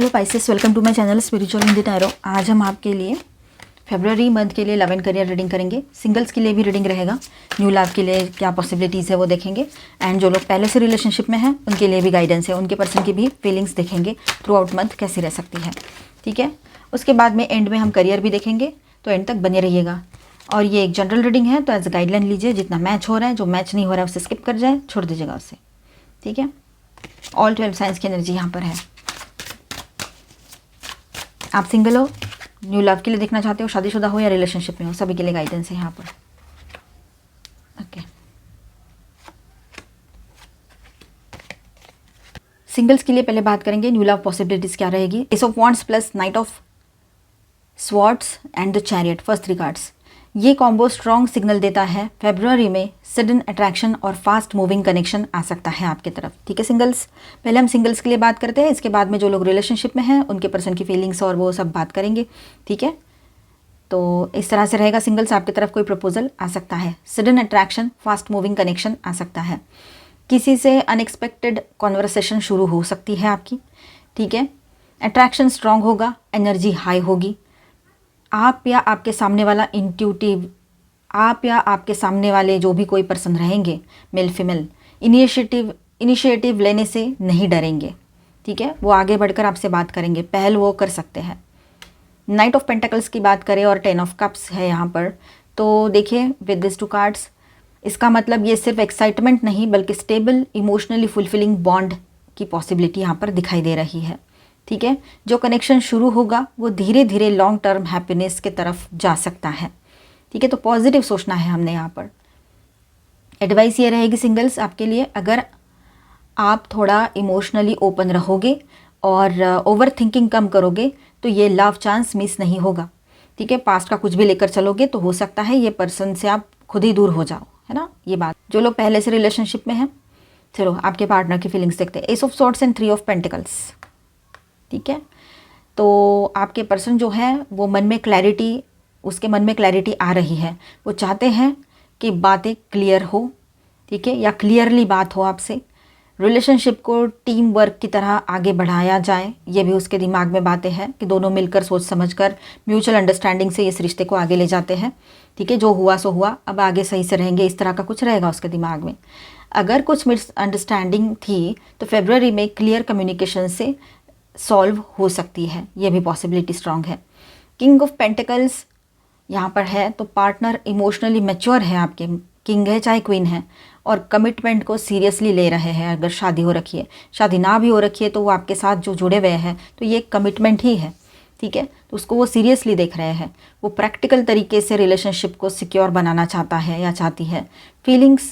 Hello Pisces, welcome to my channel spiritual Hindi tarot. आज हम आपके लिए फेब्रुअरी मंथ के लिए लव एंड करियर रीडिंग करेंगे। सिंगल्स के लिए भी रीडिंग रहेगा, न्यू लव के लिए क्या पॉसिबिलिटीज़ है वो देखेंगे, एंड जो लोग पहले से रिलेशनशिप में हैं उनके लिए भी गाइडेंस है, उनके पर्सन की भी फीलिंग्स देखेंगे थ्रू आउट मंथ कैसी रह सकती है। ठीक है, उसके बाद में एंड में हम करियर भी देखेंगे, तो एंड तक बने रहिएगा। और ये एक जनरल रीडिंग है, तो एज गाइडलाइन लीजिए, जितना मैच हो रहा है, जो मैच नहीं हो रहा है उसे स्किप कर जाए, छोड़ दीजिएगा उसे। ठीक है, ऑल 12 साइंस की एनर्जी यहाँ पर है। आप सिंगल हो, न्यू लव के लिए देखना चाहते हो, शादीशुदा हो या रिलेशनशिप में हो, सभी के लिए गाइडेंस है यहाँ पर। ओके, सिंगल्स के लिए पहले बात करेंगे न्यू लव पॉसिबिलिटीज क्या रहेगी। S of wands plus night of swords and the chariot, first 3 cards. ये कॉम्बो स्ट्रॉन्ग सिग्नल देता है फेब्रुअरी में सडन अट्रैक्शन और फास्ट मूविंग कनेक्शन आ सकता है आपकी तरफ। ठीक है सिंगल्स, पहले हम सिंगल्स के लिए बात करते हैं, इसके बाद में जो लोग रिलेशनशिप में हैं उनके पर्सन की फीलिंग्स और वो सब बात करेंगे। ठीक है, तो इस तरह से रहेगा। सिंगल्स, आपकी तरफ कोई प्रपोजल आ सकता है, sudden attraction, fast moving connection आ सकता है, किसी से अनएक्सपेक्टेड कॉन्वर्सेशन शुरू हो सकती है आपकी। ठीक है, अट्रैक्शन स्ट्रॉन्ग होगा, एनर्जी हाई होगी। आप या आपके सामने वाला इंट्यूटिव, आप या आपके सामने वाले जो भी कोई पर्सन रहेंगे, मेल फीमेल, इनिशिएटिव लेने से नहीं डरेंगे। ठीक है, वो आगे बढ़कर आपसे बात करेंगे, पहल वो कर सकते हैं। नाइट ऑफ पेंटिकल्स की बात करें और 10 ऑफ कप्स है यहाँ पर, तो देखिए विद दिस 2 कार्ड्स, इसका मतलब ये सिर्फ एक्साइटमेंट नहीं बल्कि स्टेबल इमोशनली फुलफिलिंग बॉन्ड की पॉसिबिलिटी यहाँ पर दिखाई दे रही है। ठीक है, जो कनेक्शन शुरू होगा वो धीरे धीरे लॉन्ग टर्म हैप्पीनेस के तरफ जा सकता है। ठीक है, तो पॉजिटिव सोचना है हमने यहाँ पर। एडवाइस ये रहेगी सिंगल्स आपके लिए, अगर आप थोड़ा इमोशनली ओपन रहोगे और ओवर थिंकिंग कम करोगे तो ये लव चांस मिस नहीं होगा। ठीक है, पास्ट का कुछ भी लेकर चलोगे तो हो सकता है ये पर्सन से आप खुद ही दूर हो जाओ, है ना। ये बात, जो लोग पहले से रिलेशनशिप में हैं, चलो आपके पार्टनर की फीलिंग्स देखते हैं। S of swords and 3 of pentacles. ठीक है, तो आपके पर्सन जो है वो मन में क्लैरिटी, उसके मन में क्लैरिटी आ रही है, वो चाहते हैं कि बातें क्लियर हो। ठीक है, या क्लियरली बात हो आपसे, रिलेशनशिप को टीम वर्क की तरह आगे बढ़ाया जाए, ये भी उसके दिमाग में बातें हैं कि दोनों मिलकर सोच समझकर म्यूचुअल अंडरस्टैंडिंग से इस रिश्ते को आगे ले जाते हैं। ठीक है, जो हुआ सो हुआ, अब आगे सही से रहेंगे, इस तरह का कुछ रहेगा उसके दिमाग में। अगर कुछ मिसअंडरस्टैंडिंग थी तो फेब्रुअरी में क्लियर कम्युनिकेशन से सॉल्व हो सकती है, ये भी पॉसिबिलिटी स्ट्रांग है। किंग ऑफ पेंटिकल्स यहाँ पर है, तो पार्टनर इमोशनली मैच्योर है आपके, किंग है चाहे क्वीन है, और कमिटमेंट को सीरियसली ले रहे हैं। अगर शादी हो रखी है, शादी ना भी हो रखी है, तो वो आपके साथ जो जुड़े हुए हैं तो ये कमिटमेंट ही है। ठीक है, तो उसको वो सीरियसली देख रहे हैं, वो प्रैक्टिकल तरीके से रिलेशनशिप को सिक्योर बनाना चाहता है या चाहती है। फीलिंग्स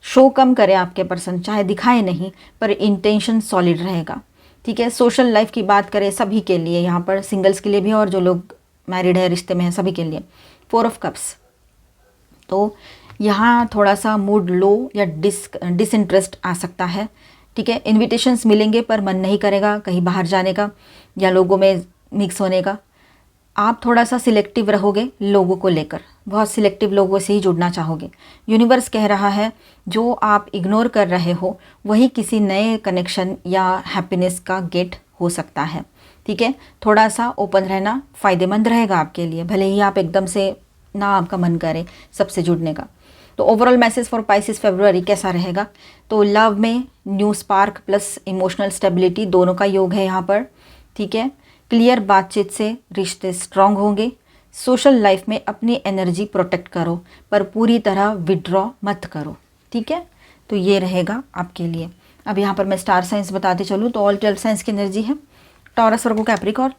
शो कम करे आपके पर्सन, चाहे दिखाए नहीं, पर इंटेंशन सॉलिड रहेगा। ठीक है, सोशल लाइफ की बात करें सभी के लिए, यहाँ पर सिंगल्स के लिए भी और जो लोग मैरिड है, रिश्ते में है, सभी के लिए। 4 ऑफ कप्स, तो यहाँ थोड़ा सा मूड लो या डिसइंटरेस्ट आ सकता है। ठीक है, इन्विटेशंस मिलेंगे पर मन नहीं करेगा कहीं बाहर जाने का या लोगों में मिक्स होने का। आप थोड़ा सा सिलेक्टिव रहोगे लोगों को लेकर, बहुत सिलेक्टिव लोगों से ही जुड़ना चाहोगे। यूनिवर्स कह रहा है जो आप इग्नोर कर रहे हो वही किसी नए कनेक्शन या हैप्पीनेस का गेट हो सकता है। ठीक है, थोड़ा सा ओपन रहना फ़ायदेमंद रहेगा आपके लिए, भले ही आप एकदम से ना आपका मन करे सबसे जुड़ने का। तो overall message for Pisces February कैसा रहेगा, तो लव में new spark plus emotional stability दोनों का योग है यहाँ पर। ठीक है, क्लियर बातचीत से रिश्ते स्ट्रांग होंगे। सोशल लाइफ में अपनी एनर्जी प्रोटेक्ट करो पर पूरी तरह विड्रॉ मत करो। ठीक है, तो ये रहेगा आपके लिए। अब यहाँ पर मैं स्टार साइंस बताते चलूँ तो ऑल 12 साइंस की एनर्जी है। Taurus, Virgo, Capricorn,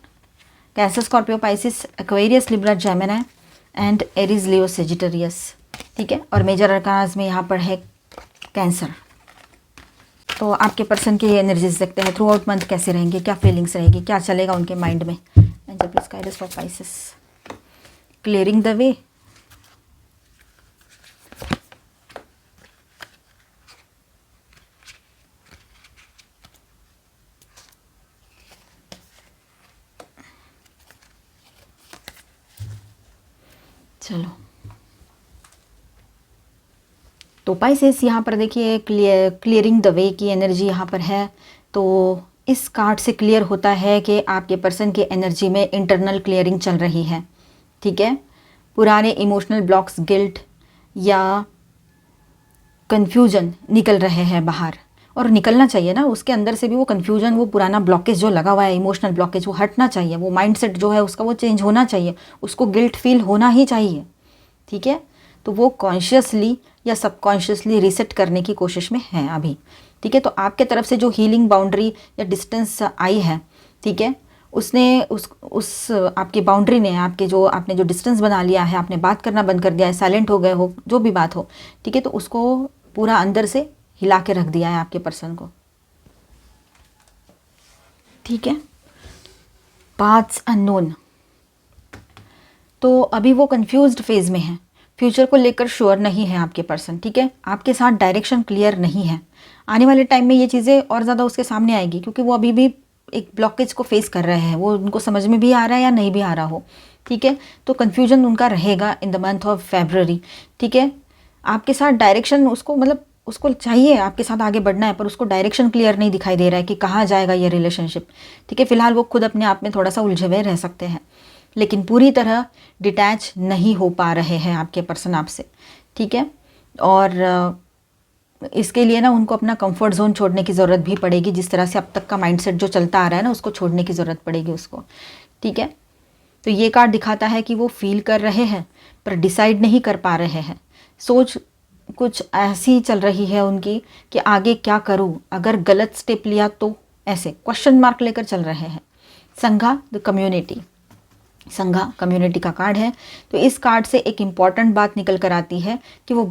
cancer, Scorpio, Pisces, Aquarius, Libra, Gemini and Aries, Leo, Sagittarius. ठीक है, और मेजर अरकानाज में यहाँ पर है कैंसर। तो आपके पर्सन की एनर्जीज देखते हैं थ्रू आउट मंथ कैसे रहेंगे, क्या फीलिंग्स रहेगी, क्या चलेगा उनके माइंड में। Angel please guide us for Pisces, clearing the way. चलो, तो पाइसेस यहाँ पर देखिए क्लियरिंग द वे की एनर्जी यहाँ पर है। तो इस कार्ड से क्लियर होता है कि आपके पर्सन की एनर्जी में इंटरनल क्लियरिंग चल रही है, ठीक है। पुराने इमोशनल ब्लॉक्स, गिल्ट या कन्फ्यूजन निकल रहे हैं बाहर, और निकलना चाहिए ना, उसके अंदर से भी वो कन्फ्यूजन, वो पुराना ब्लॉकेज जो लगा हुआ है, इमोशनल ब्लॉकेज, वो हटना चाहिए, वो माइंडसेट जो है उसका वो चेंज होना चाहिए, उसको गिल्ट फील होना ही चाहिए, ठीक है। तो वो कॉन्शियसली या सबकॉन्शियसली रीसेट करने की कोशिश में है अभी, ठीक है। तो आपके तरफ से जो हीलिंग बाउंड्री या डिस्टेंस आई है, ठीक है, उसने उस आपकी बाउंड्री ने आपने जो डिस्टेंस बना लिया है, आपने बात करना बंद कर दिया है, साइलेंट हो गए हो, जो भी बात हो, ठीक है, तो उसको पूरा अंदर से हिला के रख दिया है आपके पर्सन को, ठीक है। पाथ्स अननोन, तो अभी वो कंफ्यूज्ड फेज में है, फ्यूचर को लेकर श्योर नहीं है आपके पर्सन, ठीक है। आपके साथ डायरेक्शन क्लियर नहीं है। आने वाले टाइम में ये चीज़ें और ज़्यादा उसके सामने आएगी, क्योंकि वो अभी भी एक ब्लॉकेज को फेस कर रहे हैं, वो उनको समझ में भी आ रहा है या नहीं भी आ रहा हो, ठीक है। तो कन्फ्यूजन उनका रहेगा in the month of February, ठीक है। आपके साथ डायरेक्शन उसको चाहिए, आपके साथ आगे बढ़ना है, पर उसको डायरेक्शन क्लियर नहीं दिखाई दे रहा है कि कहाँ जाएगा ये रिलेशनशिप, ठीक है। फिलहाल वो खुद अपने आप में थोड़ा सा उलझे हुए रह सकते हैं, लेकिन पूरी तरह डिटैच नहीं हो पा रहे हैं आपके पर्सन आपसे, ठीक है। और इसके लिए ना उनको अपना कंफर्ट जोन छोड़ने की ज़रूरत भी पड़ेगी, जिस तरह से अब तक का माइंडसेट जो चलता आ रहा है ना, उसको छोड़ने की ज़रूरत पड़ेगी उसको, ठीक है। तो ये कार्ड दिखाता है कि वो फील कर रहे हैं पर डिसाइड नहीं कर पा रहे हैं। सोच कुछ ऐसी चल रही है उनकी कि आगे क्या करूं, अगर गलत स्टेप लिया तो, ऐसे क्वेश्चन मार्क लेकर चल रहे हैं। संघा द कम्युनिटी, संघा कम्युनिटी का कार्ड है। तो इस कार्ड से एक इम्पॉर्टेंट बात निकल कर आती है कि वो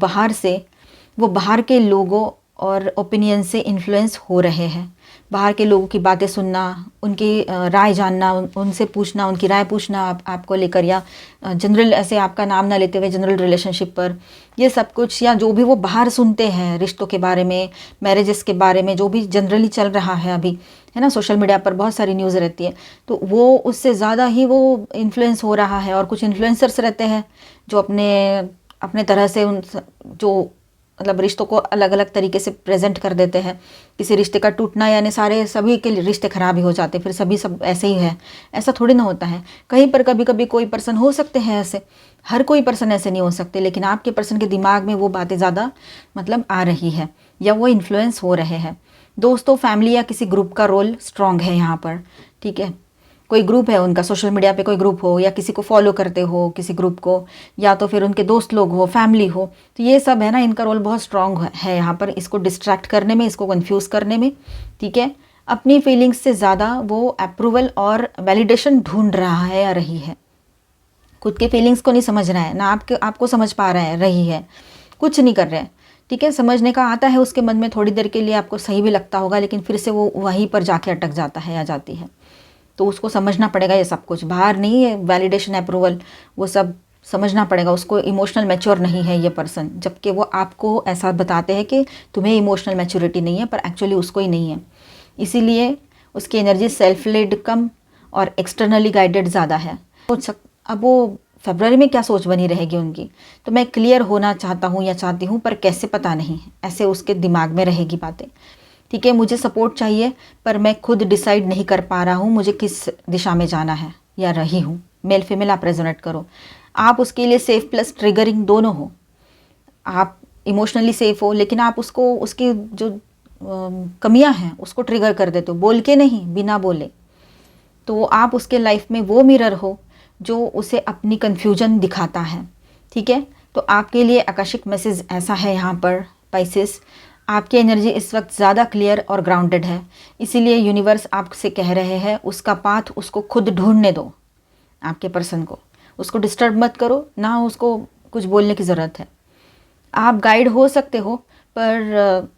बाहर के लोगों और ओपिनियन से इन्फ्लुएंस हो रहे हैं। बाहर के लोगों की बातें सुनना, उनकी राय जानना, उनसे पूछना, उनकी राय पूछना आपको लेकर, या जनरल ऐसे आपका नाम ना लेते हुए जनरल रिलेशनशिप पर, ये सब कुछ, या जो भी वो बाहर सुनते हैं रिश्तों के बारे में, मैरिजेस के बारे में, जो भी जनरली चल रहा है अभी, है ना, सोशल मीडिया पर बहुत सारी न्यूज़ रहती है, तो वो उससे ज़्यादा ही वो इन्फ्लुएंस हो रहा है। और कुछ इन्फ्लुएंसर्स रहते हैं जो अपने तरह से जो मतलब रिश्तों को अलग अलग तरीके से प्रेजेंट कर देते हैं। किसी रिश्ते का टूटना यानी सभी के रिश्ते खराब ही हो जाते, फिर सब ऐसे ही है, ऐसा थोड़ी ना होता है। कहीं पर कभी कभी कोई पर्सन हो सकते हैं ऐसे, हर कोई पर्सन ऐसे नहीं हो सकते, लेकिन आपके पर्सन के दिमाग में वो बातें ज़्यादा आ रही है, या वो इन्फ्लुएंस हो रहे हैं। दोस्तों, फैमिली या किसी ग्रुप का रोल स्ट्रॉन्ग है यहाँ पर, ठीक है। कोई ग्रुप है उनका, सोशल मीडिया पे कोई ग्रुप हो, या किसी को फॉलो करते हो किसी ग्रुप को, या तो फिर उनके दोस्त लोग हो, फैमिली हो, तो ये सब है ना, इनका रोल बहुत स्ट्रांग है यहाँ पर, इसको डिस्ट्रैक्ट करने में, इसको कंफ्यूज करने में, ठीक है। अपनी फीलिंग्स से ज़्यादा वो अप्रूवल और वैलिडेशन ढूंढ रहा है या रही है। खुद के फीलिंग्स को नहीं समझ रहा है ना, आपको समझ पा रहा है, रही है, कुछ नहीं कर रहे हैं, ठीक है। समझने का आता है उसके मन में, थोड़ी देर के लिए आपको सही भी लगता होगा, लेकिन फिर से वो वहीं पर जाके अटक जाता है या जाती है। तो उसको समझना पड़ेगा ये सब कुछ, बाहर नहीं है वैलिडेशन, अप्रूवल, वो सब समझना पड़ेगा उसको। इमोशनल मैच्योर नहीं है ये पर्सन, जबकि वो आपको ऐसा बताते हैं कि तुम्हें इमोशनल मैच्योरिटी नहीं है, पर एक्चुअली उसको ही नहीं है। इसीलिए उसकी एनर्जी सेल्फ लेड कम और एक्सटर्नली गाइडेड ज़्यादा है। अब वो फरवरी में क्या सोच बनी रहेगी उनकी, तो मैं क्लियर होना चाहता हूँ या चाहती हूँ, पर कैसे पता नहीं, ऐसे उसके दिमाग में रहेगी बातें, ठीक है। मुझे सपोर्ट चाहिए, पर मैं खुद डिसाइड नहीं कर पा रहा हूँ मुझे किस दिशा में जाना है या रही हूँ। मेल फीमेल आप रेजोनेट करो। आप उसके लिए सेफ प्लस ट्रिगरिंग दोनों हो। आप इमोशनली सेफ हो, लेकिन आप उसकी जो कमियां हैं उसको ट्रिगर कर देते हो, बोल के नहीं, बिना बोले। तो आप उसके लाइफ में वो मिरर हो जो उसे अपनी कन्फ्यूजन दिखाता है, ठीक है। तो आपके लिए आकाशिक मैसेज ऐसा है यहाँ पर, स्पाइसेस, आपकी एनर्जी इस वक्त ज़्यादा क्लियर और ग्राउंडेड है, इसीलिए यूनिवर्स आपसे कह रहे हैं उसका पाथ उसको खुद ढूंढने दो। आपके पर्सन को, उसको डिस्टर्ब मत करो, ना उसको कुछ बोलने की ज़रूरत है। आप गाइड हो सकते हो, पर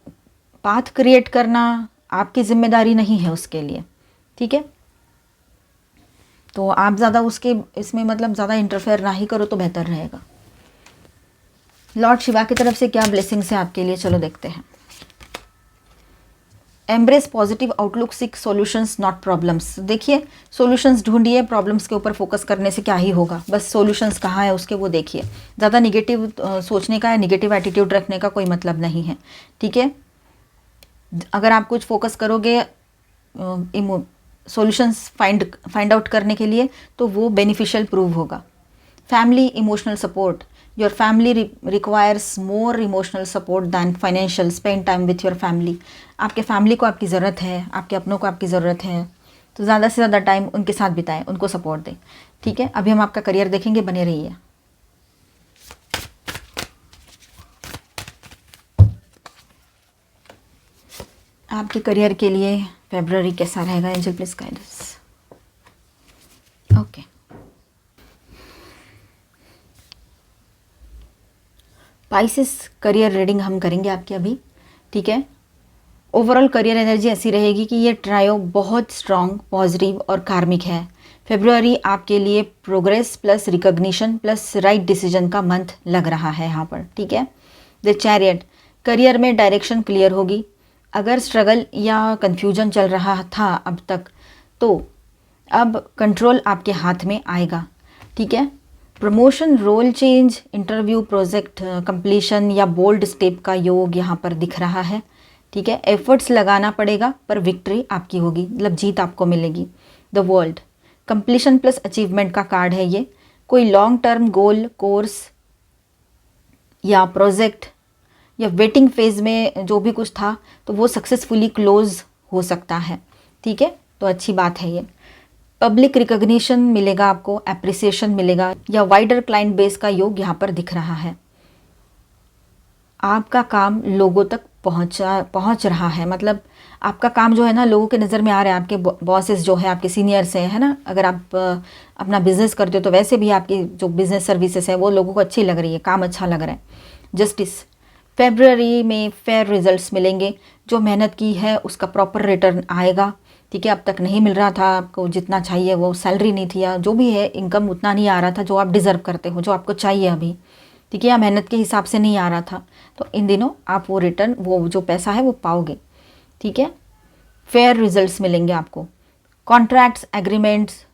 पाथ क्रिएट करना आपकी जिम्मेदारी नहीं है उसके लिए, ठीक है। तो आप ज़्यादा उसके इसमें ज़्यादा इंटरफेयर ना ही करो तो बेहतर रहेगा। लॉर्ड शिवा की तरफ से क्या ब्लेसिंग्स है आपके लिए, चलो देखते हैं। Embrace positive outlook, seek solutions not problems. देखिए, सॉल्यूशंस ढूंढिए, प्रॉब्लम्स के ऊपर फोकस करने से क्या ही होगा, बस सॉल्यूशंस कहाँ है उसके वो देखिए। ज़्यादा निगेटिव सोचने का या निगेटिव एटीट्यूड रखने का कोई मतलब नहीं है, ठीक है। अगर आप कुछ फोकस करोगे सॉल्यूशंस फाइंड आउट करने के लिए, तो वो बेनिफिशियल प्रूव होगा। Family emotional support, your family requires more emotional support than financial. Spend time with your family. आपके फैमिली को आपकी ज़रूरत है, आपके अपनों को आपकी ज़रूरत है, तो ज़्यादा से ज़्यादा टाइम उनके साथ बिताएं, उनको सपोर्ट दें। ठीक है, अभी हम आपका करियर देखेंगे, बने रहिए। आपके करियर के लिए फरवरी कैसा रहेगा? Angel please guidance. Okay, Pisces career reading हम करेंगे आपकी अभी। ठीक है, ओवरऑल करियर एनर्जी ऐसी रहेगी कि ये ट्रायो बहुत स्ट्रॉन्ग, पॉजिटिव और कार्मिक है। फरवरी आपके लिए progress plus recognition plus right decision का मंथ लग रहा है यहाँ पर। ठीक है, द चैरियट, करियर में डायरेक्शन क्लियर होगी। अगर स्ट्रगल या कन्फ्यूजन चल रहा था अब तक, तो अब कंट्रोल आपके हाथ में आएगा। ठीक है, promotion, role change, interview, project completion या बोल्ड स्टेप का योग यहाँ पर दिख रहा है। ठीक है, एफर्ट्स लगाना पड़ेगा पर विक्ट्री आपकी होगी, मतलब जीत आपको मिलेगी। The world, completion plus achievement का कार्ड है ये। कोई लॉन्ग टर्म गोल, कोर्स या प्रोजेक्ट या वेटिंग फेज में जो भी कुछ था, तो वो सक्सेसफुली क्लोज हो सकता है। ठीक है, तो अच्छी बात है ये। पब्लिक रिकॉग्निशन मिलेगा आपको, एप्रिसिएशन मिलेगा या वाइडर क्लाइंट बेस का योग यहाँ पर दिख रहा है। आपका काम लोगों तक पहुंच रहा है, मतलब आपका काम जो है ना लोगों के नज़र में आ रहा है। आपके बॉसेस जो है, आपके सीनियर्स हैं, है ना। अगर आप अपना बिजनेस करते हो तो वैसे भी आपकी जो बिजनेस सर्विसेज है वो लोगों को अच्छी लग रही है, काम अच्छा लग रहा है। जस्टिस, फरवरी में फेयर रिजल्ट्स मिलेंगे। जो मेहनत की है उसका प्रॉपर रिटर्न आएगा। ठीक है, अब तक नहीं मिल रहा था आपको जितना चाहिए, वो सैलरी नहीं थी या जो भी है, इनकम उतना नहीं आ रहा था जो आप डिज़र्व करते हो, जो आपको चाहिए अभी। ठीक है, या मेहनत के हिसाब से नहीं आ रहा था, तो इन दिनों आप वो रिटर्न, वो जो पैसा है वो पाओगे। ठीक है, फेयर रिजल्ट्स मिलेंगे आपको। Contracts, agreements,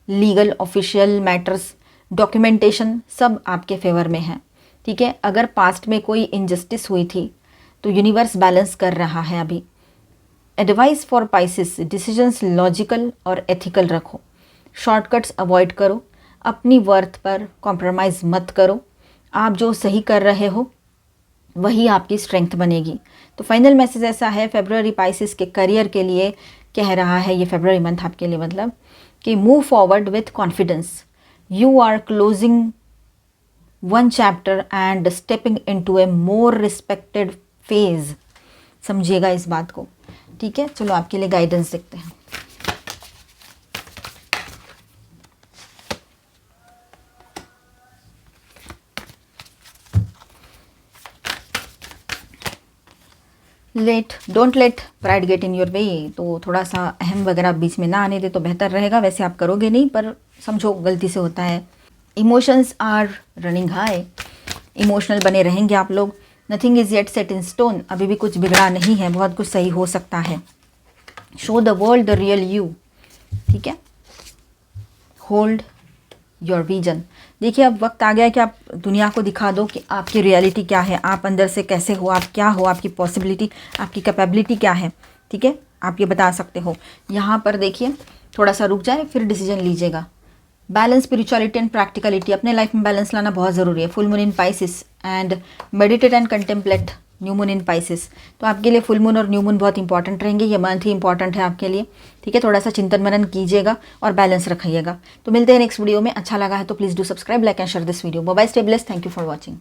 legal official matters, documentation सब आपके फेवर में है। ठीक है, अगर पास्ट में कोई इनजस्टिस हुई थी तो यूनिवर्स बैलेंस कर रहा है अभी। Advice for Pisces, decisions logical और एथिकल रखो, शॉर्टकट्स अवॉइड करो, अपनी वर्थ पर कॉम्प्रोमाइज़ मत करो। आप जो सही कर रहे हो वही आपकी स्ट्रेंथ बनेगी। तो फाइनल मैसेज ऐसा है फरवरी पाइसेस के करियर के लिए कह रहा है ये फरवरी मंथ आपके लिए, मतलब कि move forward with confidence, you are closing one chapter and stepping into a more respected phase. समझिएगा इस बात को। ठीक है, चलो आपके लिए गाइडेंस देखते हैं। Don't let pride get in your way, तो थोड़ा सा अहम वगैरह बीच में ना आने दे तो बेहतर रहेगा। वैसे आप करोगे नहीं, पर समझो गलती से होता है। Emotions are running high, emotional बने रहेंगे आप लोग। Nothing is yet set in stone, अभी भी कुछ बिगड़ा नहीं है, बहुत कुछ सही हो सकता है। Show the world the real you. ठीक है, होल्ड योर विजन। देखिए, अब वक्त आ गया है कि आप दुनिया को दिखा दो कि आपकी रियलिटी क्या है, आप अंदर से कैसे हो, आप क्या हो, आपकी पॉसिबिलिटी, आपकी कैपेबिलिटी क्या है। ठीक है, आप ये बता सकते हो। यहाँ पर देखिए, थोड़ा सा रुक जाए फिर डिसीजन लीजिएगा। बैलेंस, स्पिरिचुअलिटी एंड प्रैक्टिकलिटी, अपने लाइफ में बैलेंस लाना बहुत ज़रूरी है। Full moon in Pisces and meditate and contemplate new moon in Pisces. तो आपके लिए फुल मून और न्यू मून बहुत इंपॉर्टेंट रहेंगे, ये मंथ ही इंपॉर्टेंट है आपके लिए। ठीक है, थोड़ा सा चिंतन मनन कीजिएगा और बैलेंस रखिएगा। तो मिलते हैं नेक्स्ट वीडियो में। अच्छा लगा है तो please do subscribe, like and share this video. Bye bye, stay blessed, thank you for watching.